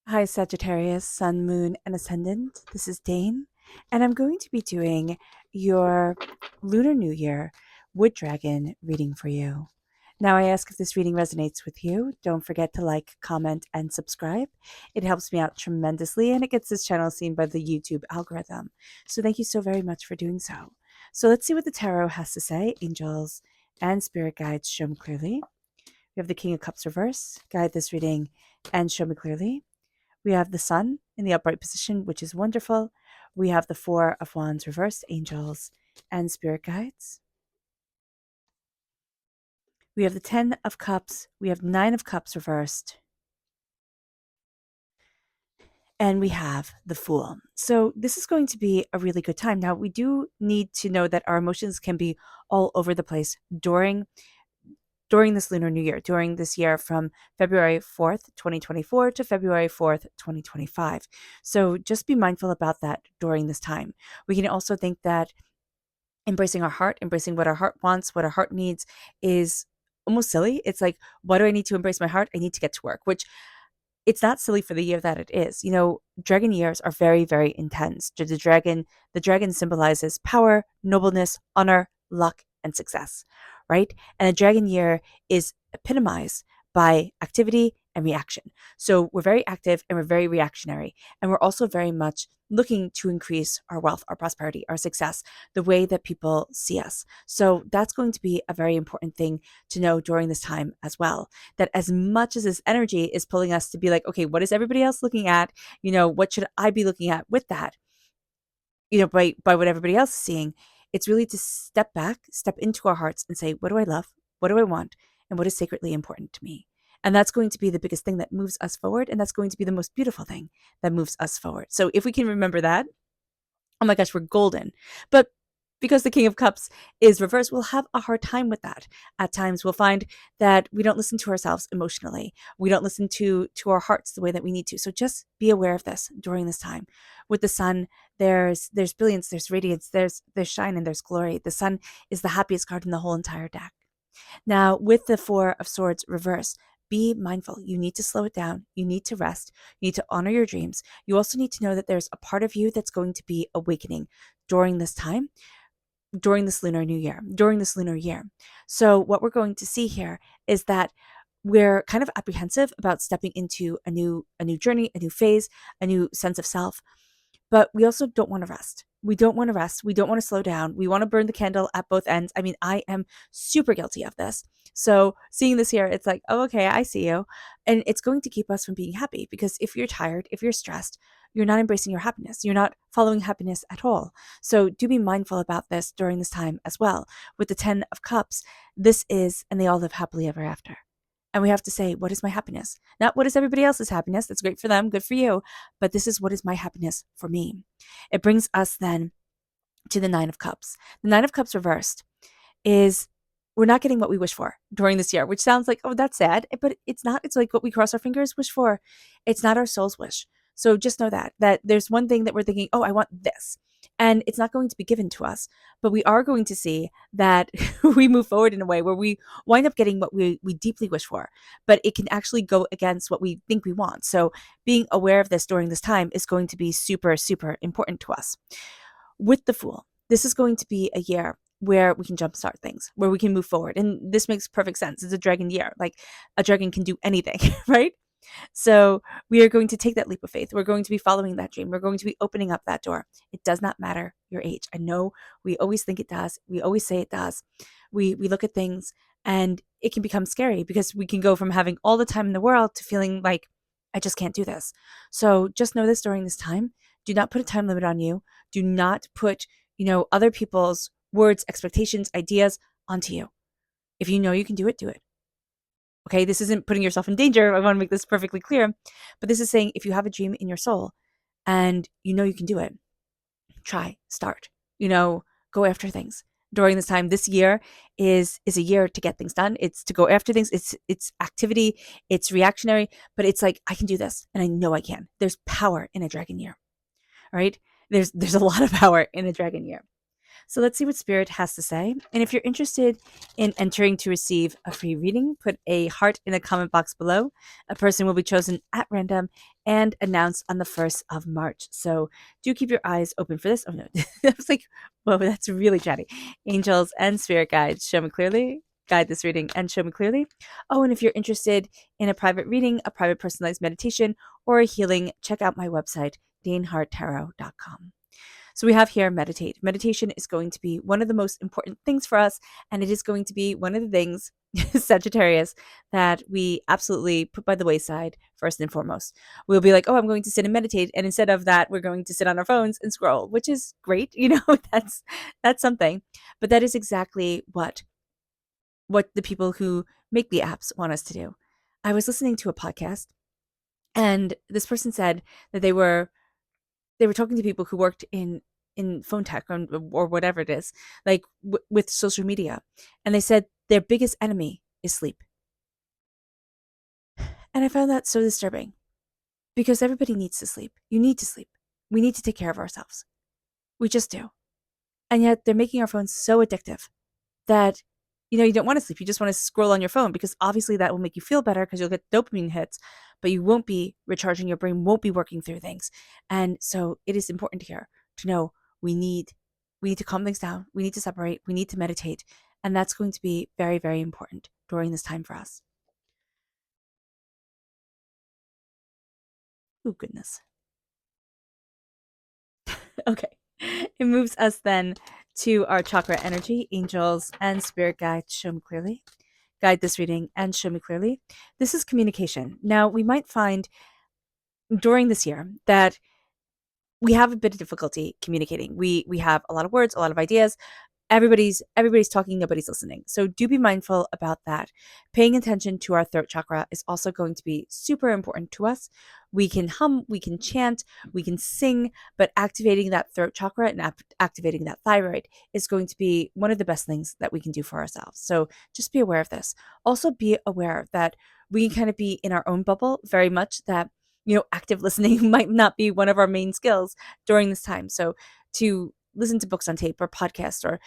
Hi, Sagittarius, Sun, Moon, and Ascendant. This is Dane, and I'm going to be doing your Lunar New Year Wood Dragon reading for you. Now, I ask if this reading resonates with you. Don't forget to like, comment, and subscribe. It helps me out tremendously, and it gets this channel seen by the YouTube algorithm. So, thank you so very much for doing so. So, let's see what the tarot has to say. Angels and spirit guides, show me clearly. We have the King of Cups reverse. Guide this reading and show me clearly. We have the Sun in the upright position, which is wonderful. We have the Four of Wands reversed, angels and spirit guides. We have the 10 of Cups. We have 9 of Cups reversed. And we have the Fool. So this is going to be a really good time. Now, we do need to know that our emotions can be all over the place during this Lunar New Year, during this year from February 4th, 2024 to February 4th, 2025. So just be mindful about that during this time. We can also think that embracing our heart, embracing what our heart wants, what our heart needs is almost silly. It's like, why do I need to embrace my heart? I need to get to work, which it's not silly for the year that it is. You know, dragon years are very, very intense. The dragon symbolizes power, nobleness, honor, luck, and success, right? And a dragon year is epitomized by activity and reaction. So we're very active and we're very reactionary. And we're also very much looking to increase our wealth, our prosperity, our success, the way that people see us. So that's going to be a very important thing to know during this time as well. That as much as this energy is pulling us to be like, okay, what is everybody else looking at? You know, what should I be looking at with that? You know, by what everybody else is seeing, it's really to step back, step into our hearts and say, what do I love? What do I want? And what is sacredly important to me? And that's going to be the biggest thing that moves us forward. And that's going to be the most beautiful thing that moves us forward. So if we can remember that, oh my gosh, we're golden. But because the King of Cups is reversed, we'll have a hard time with that. At times, we'll find that we don't listen to ourselves emotionally. We don't listen to our hearts the way that we need to. So just be aware of this during this time. With the Sun, there's brilliance, there's radiance, there's shine, and there's glory. The Sun is the happiest card in the whole entire deck. Now, with the Four of Swords reverse, be mindful. You need to slow it down. You need to rest. You need to honor your dreams. You also need to know that there's a part of you that's going to be awakening during this time, during this lunar new year, during this lunar year. So what we're going to see here is that we're kind of apprehensive about stepping into a new journey, a new phase, a new sense of self. But we also don't want to rest. We don't want to rest. We don't want to slow down. We want to burn the candle at both ends. I mean, I am super guilty of this. So seeing this here, it's like, oh, okay, I see you. And it's going to keep us from being happy because if you're tired, if you're stressed, you're not embracing your happiness. You're not following happiness at all. So do be mindful about this during this time as well. With the 10 of Cups, this is, and they all live happily ever after. And we have to say, what is my happiness? Not what is everybody else's happiness. That's great for them. Good for you. But this is what is my happiness for me. It brings us then to the 9 of Cups. The 9 of Cups reversed is we're not getting what we wish for during this year, which sounds like, oh, that's sad. But it's not. It's like what we cross our fingers, wish for. It's not our soul's wish. So just know that there's one thing that we're thinking, oh, I want this. And it's not going to be given to us. But we are going to see that we move forward in a way where we wind up getting what we deeply wish for. But it can actually go against what we think we want. So being aware of this during this time is going to be super, super important to us. With the Fool, this is going to be a year where we can jumpstart things, where we can move forward. And this makes perfect sense. It's a dragon year. Like a dragon can do anything, right? So we are going to take that leap of faith. We're going to be following that dream. We're going to be opening up that door. It does not matter your age. I know we always think it does. We always say it does. We look at things and it can become scary because we can go from having all the time in the world to feeling like, I just can't do this. So just know this during this time. Do not put a time limit on you. Do not put, other people's words, expectations, ideas onto you. If you know you can do it, do it. Okay, this isn't putting yourself in danger. I want to make this perfectly clear. But this is saying if you have a dream in your soul and you know you can do it, try, start, go after things. During this time, this year is a year to get things done. It's to go after things. It's activity. It's reactionary. But it's like, I can do this and I know I can. There's power in a dragon year, right? There's a lot of power in a dragon year. So let's see what Spirit has to say. And if you're interested in entering to receive a free reading, put a heart in the comment box below. A person will be chosen at random and announced on the 1st of March. So do keep your eyes open for this. Oh no, I was like, whoa, that's really chatty. Angels and spirit guides, show me clearly. Guide this reading and show me clearly. Oh, and if you're interested in a private reading, a private personalized meditation, or a healing, check out my website, daneharttarot.com. So we have here meditate. Meditation is going to be one of the most important things for us, and it is going to be one of the things, Sagittarius, that we absolutely put by the wayside first and foremost. We'll be like, oh, I'm going to sit and meditate, and instead of that, we're going to sit on our phones and scroll, which is great. That's something, but that is exactly what the people who make the apps want us to do. I was listening to a podcast, and this person said that they were talking to people who worked in phone tech or whatever it is, like with social media, and they said their biggest enemy is sleep. And I found that so disturbing because everybody needs to sleep. You need to sleep. We need to take care of ourselves. We just do. And yet they're making our phones so addictive that you don't want to sleep. You just want to scroll on your phone because obviously that will make you feel better because you'll get dopamine hits, but you won't be recharging, your brain won't be working through things. And so it is important here to know we need to calm things down. We need to separate. We need to meditate. And that's going to be very, very important during this time for us. Oh, goodness. Okay. It moves us then to our chakra energy, angels and spirit guides. Show me clearly. Guide this reading and show me clearly. This is communication. Now, we might find during this year that we have a bit of difficulty communicating. We have a lot of words, a lot of ideas. Everybody's talking, nobody's listening. So do be mindful about that. Paying attention to our throat chakra is also going to be super important to us. We can hum, we can chant, we can sing, but activating that throat chakra and activating that thyroid is going to be one of the best things that we can do for ourselves. So just be aware of this. Also be aware that we can kind of be in our own bubble very much, that active listening might not be one of our main skills during this time. So to listen to books on tape or podcasts or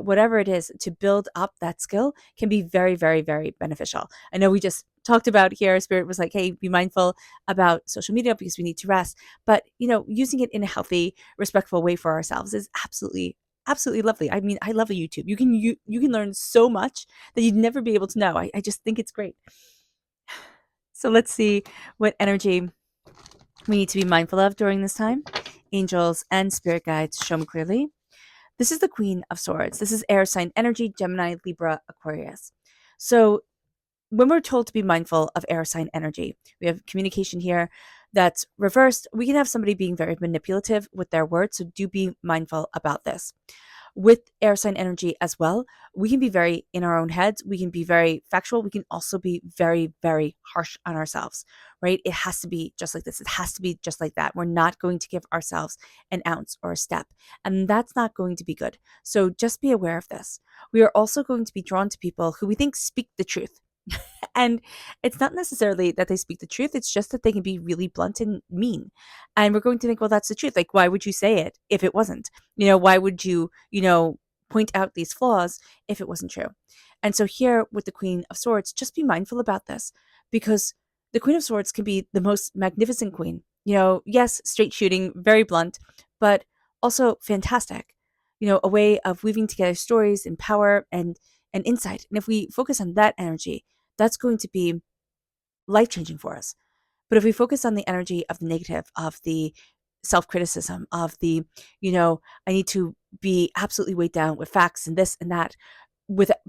whatever it is to build up that skill can be very, very, very beneficial. I know we just talked about here, Spirit was like, hey, be mindful about social media because we need to rest, but using it in a healthy, respectful way for ourselves is absolutely lovely. I mean, I love a YouTube. You can learn so much that you'd never be able to know. I just think it's great. So let's see what energy we need to be mindful of during this time. Angels and spirit guides, show me clearly. This is the Queen of Swords. This is air sign energy, Gemini, Libra, Aquarius. So when we're told to be mindful of air sign energy, we have communication here that's reversed. We can have somebody being very manipulative with their words, so do be mindful about this. With air sign energy as well, we can be very in our own heads. We can be very factual. We can also be very, very harsh on ourselves, right? It has to be just like this. It has to be just like that. We're not going to give ourselves an ounce or a step, and that's not going to be good. So just be aware of this. We are also going to be drawn to people who we think speak the truth. And it's not necessarily that they speak the truth. It's just that they can be really blunt and mean. And we're going to think, well, that's the truth. Like, why would you say it if it wasn't? Why would you, point out these flaws if it wasn't true? And so here with the Queen of Swords, just be mindful about this because the Queen of Swords can be the most magnificent queen. Yes, straight shooting, very blunt, but also fantastic. A way of weaving together stories and power and insight. And if we focus on that energy, that's going to be life-changing for us. But if we focus on the energy of the negative, of the self-criticism, of the, I need to be absolutely weighed down with facts and this and that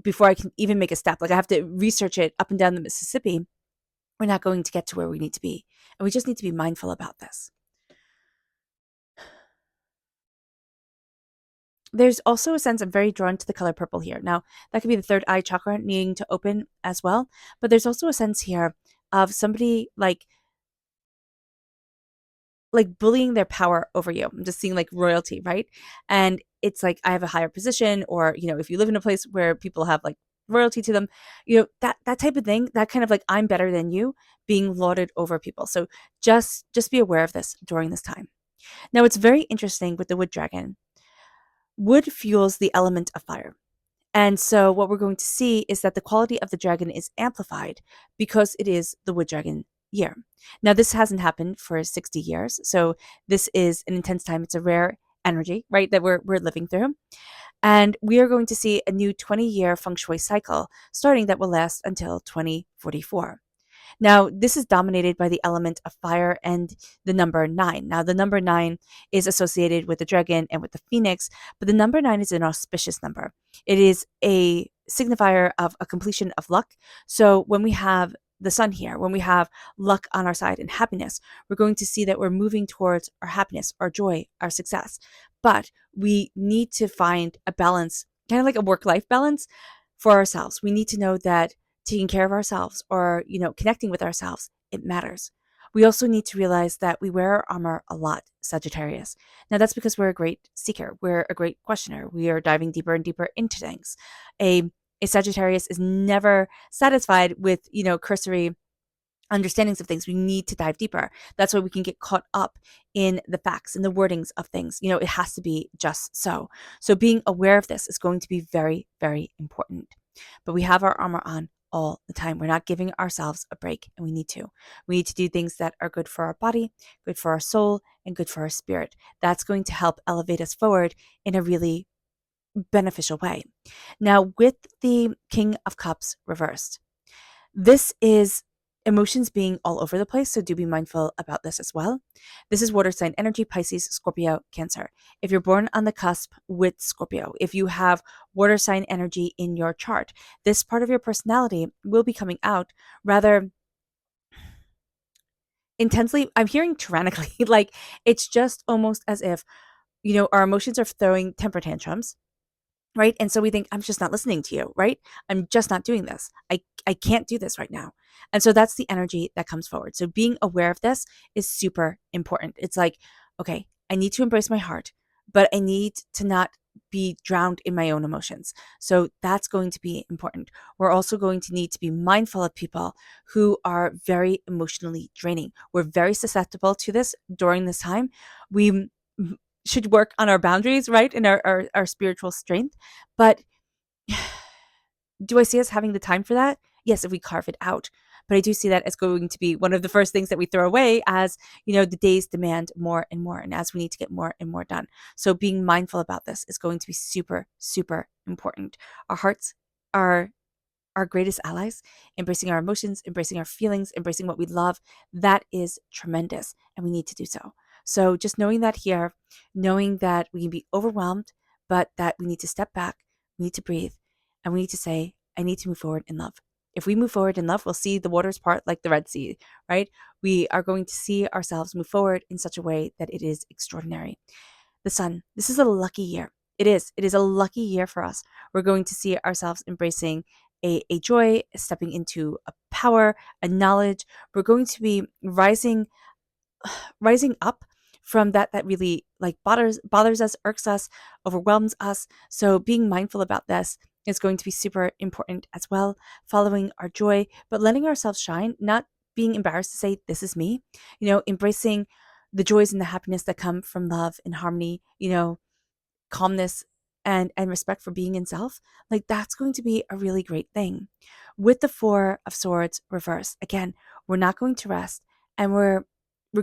before I can even make a step, like I have to research it up and down the Mississippi, we're not going to get to where we need to be. And we just need to be mindful about this. There's also a sense I'm very drawn to the color purple here. Now, that could be the third eye chakra needing to open as well. But there's also a sense here of somebody like bullying their power over you. I'm just seeing like royalty, right? And it's like I have a higher position, or if you live in a place where people have like royalty to them, that type of thing, that kind of like I'm better than you being lauded over people. So just be aware of this during this time. Now, it's very interesting with the wood dragon. Wood fuels the element of fire. And so what we're going to see is that the quality of the dragon is amplified because it is the wood dragon year. Now, this hasn't happened for 60 years. So this is an intense time. It's a rare energy, right, that we're living through. And we are going to see a new 20-year feng shui cycle starting that will last until 2044. Now, this is dominated by the element of fire and the number 9. Now, the number 9 is associated with the dragon and with the phoenix, but the number 9 is an auspicious number. It is a signifier of a completion of luck. So when we have the sun here, when we have luck on our side and happiness, we're going to see that we're moving towards our happiness, our joy, our success. But we need to find a balance, kind of like a work-life balance for ourselves. We need to know that taking care of ourselves or, connecting with ourselves, it matters. We also need to realize that we wear our armor a lot, Sagittarius. Now, that's because we're a great seeker. We're a great questioner. We are diving deeper and deeper into things. A, a Sagittarius is never satisfied with, cursory understandings of things. We need to dive deeper. That's why we can get caught up in the facts and the wordings of things. It has to be just so. So being aware of this is going to be very, very important. But we have our armor on all the time. We're not giving ourselves a break, and we need to. We need to do things that are good for our body, good for our soul, and good for our spirit. That's going to help elevate us forward in a really beneficial way. Now, with the King of Cups reversed, this is emotions being all over the place, so do be mindful about this as well. This is water sign energy, Pisces, Scorpio, Cancer. If you're born on the cusp with Scorpio, if you have water sign energy in your chart, this part of your personality will be coming out rather intensely. I'm hearing tyrannically, like it's just almost as if, our emotions are throwing temper tantrums. Right. And so we think, I'm just not listening to you. Right. I'm just not doing this. I can't do this right now. And so that's the energy that comes forward. So being aware of this is super important. It's like, okay, I need to embrace my heart, but I need to not be drowned in my own emotions. So that's going to be important. We're also going to need to be mindful of people who are very emotionally draining. We're very susceptible to this during this time. We should work on our boundaries, right? And our spiritual strength. But do I see us having the time for that? Yes, if we carve it out. But I do see that as going to be one of the first things that we throw away as, the days demand more and more, and as we need to get more and more done. So being mindful about this is going to be super, super important. Our hearts are our greatest allies, embracing our emotions, embracing our feelings, embracing what we love. That is tremendous, and we need to do so. So just knowing that here, knowing that we can be overwhelmed, but that we need to step back, we need to breathe, and we need to say, I need to move forward in love. If we move forward in love, we'll see the waters part like the Red Sea, right? We are going to see ourselves move forward in such a way that it is extraordinary. The sun, this is a lucky year. It is. It is a lucky year for us. We're going to see ourselves embracing a joy, stepping into a power, a knowledge. We're going to be rising up from that really like bothers us, irks us, overwhelms us. So being mindful about this is going to be super important as well. Following our joy, but letting ourselves shine, not being embarrassed to say, this is me, embracing the joys and the happiness that come from love and harmony, calmness and respect for being in self, like that's going to be a really great thing. With the Four of Swords reversed, again, we're not going to rest, and we're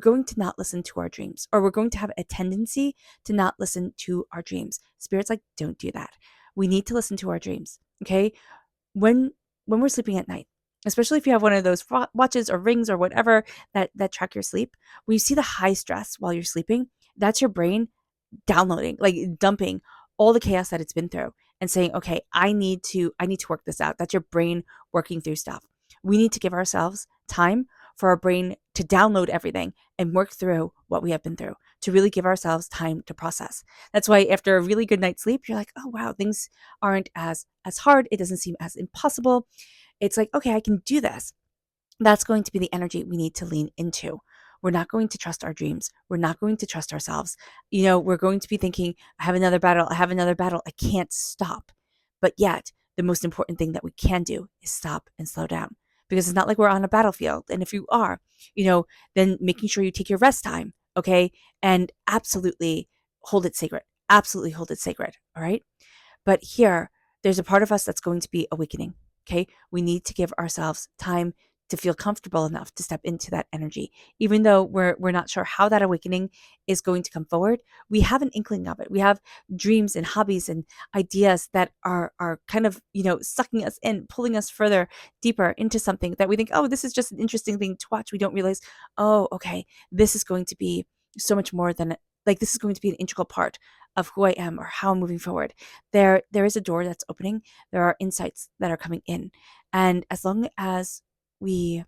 going to not listen to our dreams, or we're going to have a tendency to not listen to our dreams. Spirit's like, don't do that. We need to listen to our dreams. Okay. When we're sleeping at night, especially if you have one of those watches or rings or whatever that track your sleep, when you see the high stress while you're sleeping, that's your brain downloading, like dumping all the chaos that it's been through and saying, okay, I need to work this out. That's your brain working through stuff. We need to give ourselves time for our brain to download everything and work through what we have been through, to really give ourselves time to process. That's why after a really good night's sleep, you're like, oh wow, things aren't as hard. It doesn't seem as impossible. It's like, okay, I can do this. That's going to be the energy we need to lean into. We're not going to trust our dreams. We're not going to trust ourselves. We're going to be thinking, I have another battle. I have another battle. I can't stop. But yet, the most important thing that we can do is stop and slow down, because it's not like we're on a battlefield. And if you are, then making sure you take your rest time, okay? And absolutely hold it sacred. absolutely hold it sacred. All right. But here, there's a part of us that's going to be awakening. Okay. We need to give ourselves time to feel comfortable enough to step into that energy. Even though we're not sure how that awakening is going to come forward, we have an inkling of it. We have dreams and hobbies and ideas that are kind of, sucking us in, pulling us further, deeper into something that we think, oh, this is just an interesting thing to watch. We don't realize, oh, okay, this is going to be so much more than, like, this is going to be an integral part of who I am or how I'm moving forward. There is a door that's opening. There are insights that are coming in. And as long as we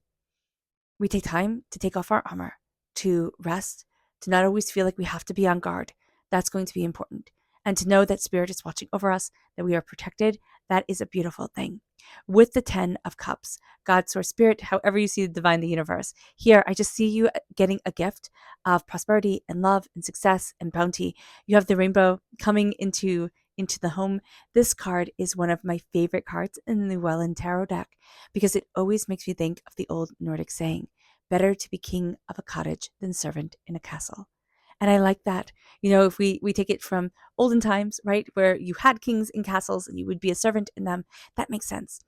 we take time to take off our armor, to rest, to not always feel like we have to be on guard, that's going to be important. And to know that Spirit is watching over us, that we are protected, that is a beautiful thing. With the 10 of Cups, God, Source, Spirit, however you see the divine, the universe, here I just see you getting a gift of prosperity and love and success and bounty. You have the rainbow coming into the home. This card is one of my favorite cards in the Llewellyn Tarot deck because it always makes me think of the old Nordic saying, better to be king of a cottage than servant in a castle. And I like that. If we take it from olden times, right, where you had kings in castles and you would be a servant in them, that makes sense.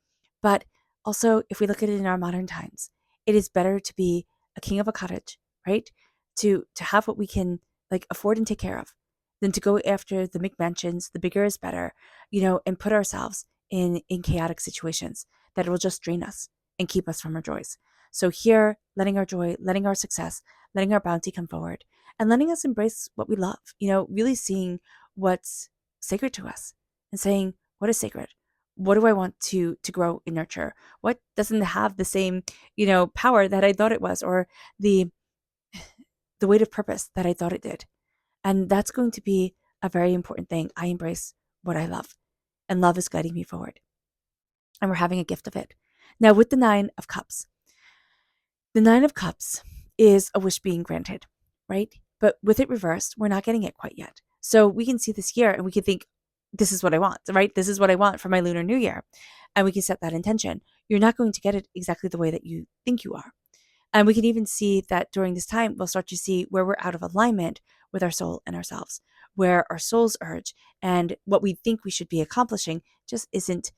But also, if we look at it in our modern times, it is better to be a king of a cottage, right? To have what we can like afford and take care of than to go after the McMansions, the bigger is better, and put ourselves in chaotic situations that will just drain us and keep us from our joys. So here, letting our joy, letting our success, letting our bounty come forward, and letting us embrace what we love, really seeing what's sacred to us and saying, what is sacred? What do I want to grow and nurture? What doesn't have the same, power that I thought it was, or the weight of purpose that I thought it did? And that's going to be a very important thing. I embrace what I love, and love is guiding me forward. And we're having a gift of it. Now, with the 9 of Cups, the 9 of Cups is a wish being granted, right? But with it reversed, we're not getting it quite yet. So we can see this here and we can think, this is what I want, right? This is what I want for my Lunar New Year. And we can set that intention. You're not going to get it exactly the way that you think you are. And we can even see that during this time, we'll start to see where we're out of alignment with our soul and ourselves, where our soul's urge and what we think we should be accomplishing just isn't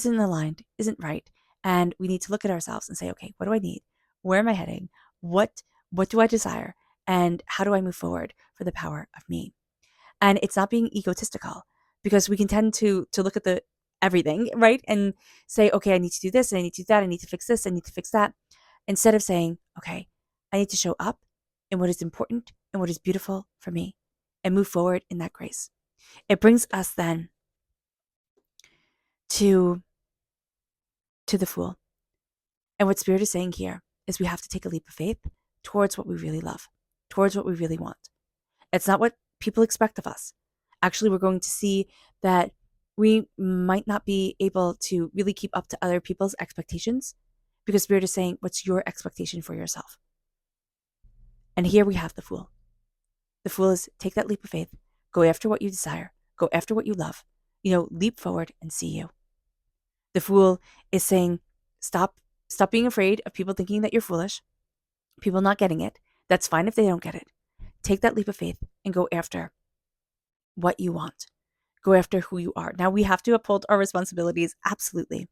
aligned, isn't right. And we need to look at ourselves and say, okay, what do I need? Where am I heading? What do I desire? And how do I move forward for the power of me? And it's not being egotistical, because we can tend to look at the everything, right? And say, okay, I need to do this and I need to do that. I need to fix this. I need to fix that. Instead of saying, okay, I need to show up in what is important and what is beautiful for me and move forward in that grace. It brings us then to the Fool. And what Spirit is saying here is we have to take a leap of faith towards what we really love, towards what we really want. It's not what people expect of us. Actually, we're going to see that we might not be able to really keep up to other people's expectations, because Spirit is saying, what's your expectation for yourself? And here we have the Fool. The Fool is take that leap of faith, go after what you desire, go after what you love, leap forward and see you. The Fool is saying, stop being afraid of people thinking that you're foolish, people not getting it. That's fine if they don't get it. Take that leap of faith and go after what you want. Go after who you are. Now, we have to uphold our responsibilities, absolutely.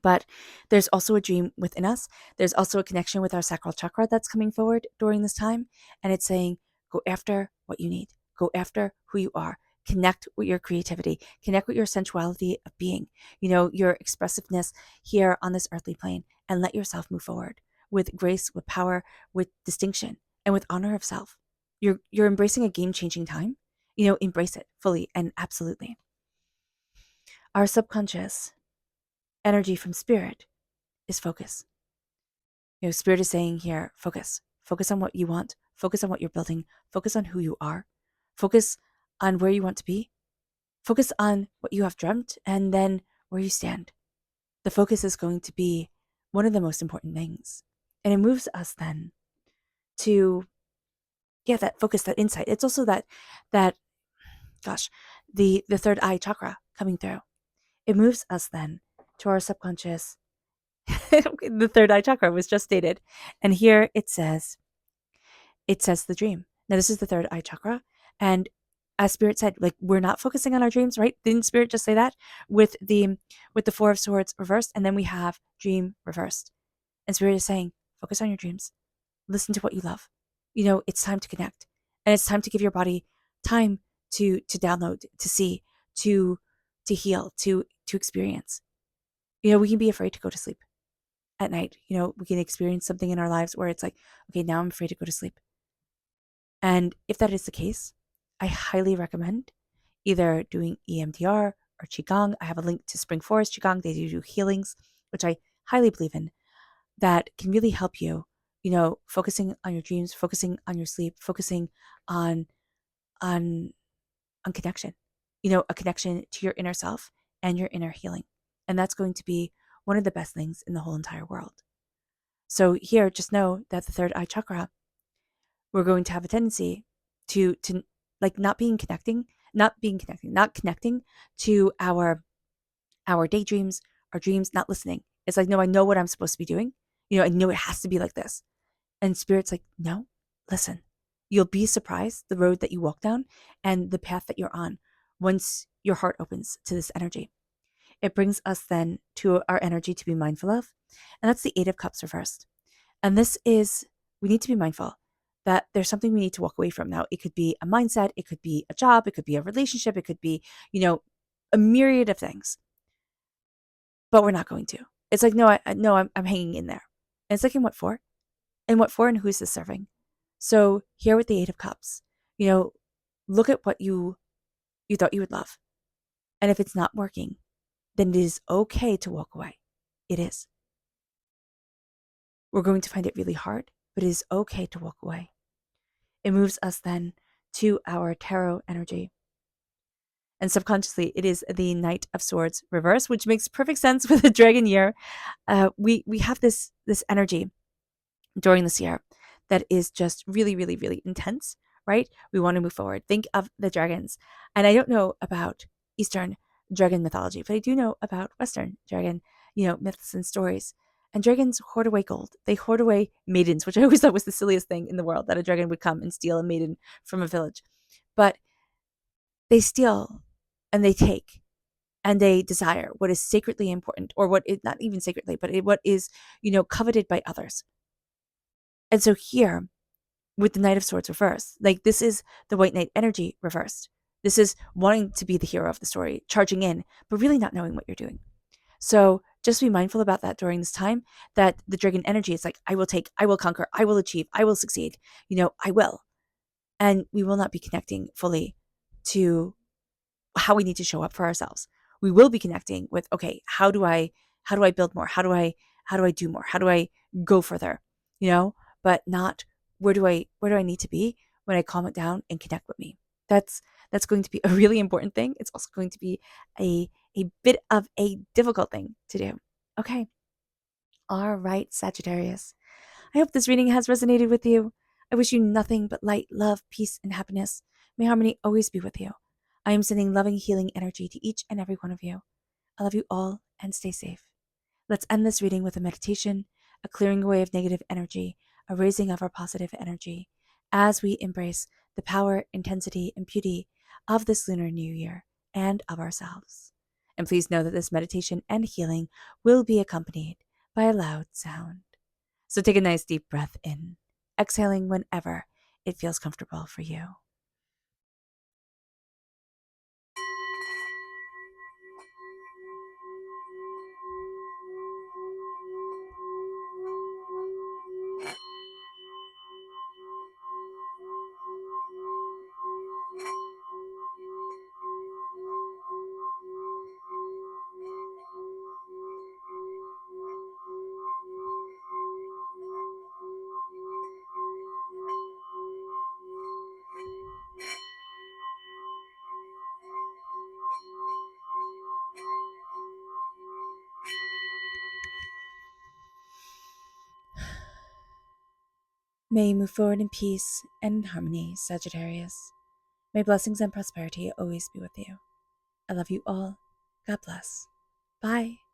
But there's also a dream within us. There's also a connection with our sacral chakra that's coming forward during this time. And it's saying, go after what you need. Go after who you are. Connect with your creativity. Connect with your sensuality of being, your expressiveness here on this earthly plane, and let yourself move forward with grace, with power, with distinction, and with honor of self. You're embracing a game-changing time. Embrace it fully and absolutely. Our subconscious energy from Spirit is focus. Spirit is saying here, focus. Focus on what you want. Focus on what you're building. Focus on who you are. Focus on where you want to be. Focus on what you have dreamt and then where you stand. The focus is going to be one of the most important things. And it moves us then to, that focus, that insight. It's also that the third eye chakra coming through. It moves us then to our subconscious. The third eye chakra was just stated. And here it says the dream. Now, this is the third eye chakra. And as Spirit said, like, we're not focusing on our dreams, right? Didn't Spirit just say that with the Four of Swords reversed, and then we have dream reversed? And Spirit is saying, focus on your dreams. Listen to what you love. It's time to connect, and it's time to give your body time to download, to see, to heal, to experience. We can be afraid to go to sleep at night. We can experience something in our lives where it's like, okay, now I'm afraid to go to sleep. And if that is the case, I highly recommend either doing EMDR or Qigong. I have a link to Spring Forest Qigong. They do healings, which I highly believe in, that can really help you, focusing on your dreams, focusing on your sleep, focusing on on connection, a connection to your inner self and your inner healing. And that's going to be one of the best things in the whole entire world. So here, just know that the third eye chakra, we're going to have a tendency to like not connecting to our daydreams, our dreams, not listening. It's like, no, I know what I'm supposed to be doing. I know it has to be like this. And Spirit's like, no, listen. You'll be surprised the road that you walk down and the path that you're on once your heart opens to this energy. It brings us then to our energy to be mindful of, and that's the Eight of Cups reversed. And this is, we need to be mindful that there's something we need to walk away from. Now, it could be a mindset, it could be a job, it could be a relationship, it could be, a myriad of things. But we're not going to. It's like, no, I'm hanging in there. And it's like, in what for? And what for, and who's this serving? So here with the Eight of Cups, look at what you thought you would love. And if it's not working, then it is okay to walk away. It is. We're going to find it really hard, but it is okay to walk away. It moves us then to our tarot energy. And subconsciously, it is the Knight of Swords reverse, which makes perfect sense with the dragon year. We have this energy during this year that is just really, really, really intense, right? We want to move forward. Think of the dragons. And I don't know about Eastern dragon mythology, but I do know about Western dragon, myths and stories. And dragons hoard away gold. They hoard away maidens, which I always thought was the silliest thing in the world, that a dragon would come and steal a maiden from a village. But they steal and they take and they desire what is sacredly important, or what is not even sacredly, but what is, coveted by others. And so here, with the Knight of Swords reversed, like, this is the White Knight energy reversed. This is wanting to be the hero of the story, charging in, but really not knowing what you're doing. So just be mindful about that during this time, that the dragon energy is like, I will take, I will conquer, I will achieve, I will succeed, I will. And we will not be connecting fully to how we need to show up for ourselves. We will be connecting with, okay, how do I build more? How do I do more? How do I go further? But not where do I need to be when I calm it down and connect with me. That's going to be a really important thing. It's also going to be a bit of a difficult thing to do. Okay. All right, Sagittarius. I hope this reading has resonated with you. I wish you nothing but light, love, peace, and happiness. May harmony always be with you. I am sending loving, healing energy to each and every one of you. I love you all, and stay safe. Let's end this reading with a meditation, a clearing away of negative energy, a raising of our positive energy, as we embrace the power, intensity, and beauty of this Lunar New Year and of ourselves. And please know that this meditation and healing will be accompanied by a loud sound. So take a nice deep breath in, exhaling whenever it feels comfortable for you. May you move forward in peace and in harmony, Sagittarius. May blessings and prosperity always be with you. I love you all. God bless. Bye.